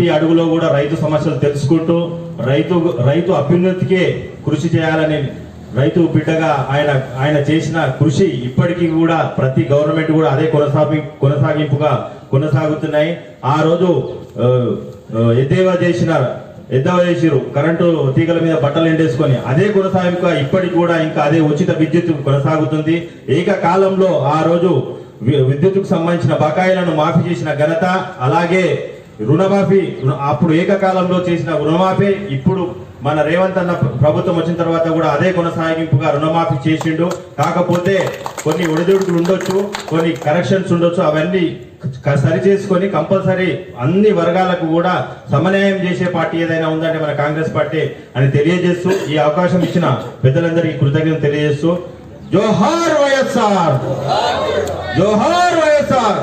ప్రతి అడుగులో కూడా రైతు సమస్యలు తెలుసుకుంటూ రైతు అభ్యున్నతికే కృషి చేయాలని రైతు బిడ్డగా ఆయన చేసిన కృషి ఇప్పటికీ కూడా ప్రతి గవర్నమెంట్ కూడా అదే కొనసాగింపుగా కొనసాగుతున్నాయి. ఆ రోజు ఎద్దేవా చేసిరు కరెంటు తీగల మీద బట్టలు ఎండేసుకొని, అదే కొనసాగింపుగా ఇప్పటికి కూడా ఇంకా అదే ఉచిత విద్యుత్ కొనసాగుతుంది. ఏకకాలంలో ఆ రోజు విద్యుత్తుకు సంబంధించిన బకాయిలను మాఫీ చేసిన ఘనత, అలాగే రుణమాఫీ అప్పుడు ఏకకాలంలో చేసిన రుణమాఫీ ఇప్పుడు మన రేవంత్ అన్న ప్రభుత్వం వచ్చిన తర్వాత కూడా అదే కొనసాగింపుగా రుణమాఫీ చేసిండు. కాకపోతే కొన్ని ఒడిదుడుకులు ఉండొచ్చు, కొన్ని కరెక్షన్స్ ఉండొచ్చు, అవన్నీ సరి చేసుకొని కంపల్సరీ అన్ని వర్గాలకు కూడా సమన్వయం చేసే పార్టీ ఏదైనా ఉందంటే మన కాంగ్రెస్ పార్టీ అని తెలియజేస్తూ, ఈ అవకాశం ఇచ్చిన పెద్దలందరికీ కృతజ్ఞతలు తెలియజేస్తూ, జోహార్ వైఎస్ఆర్, జోహార్ వైఎస్ఆర్.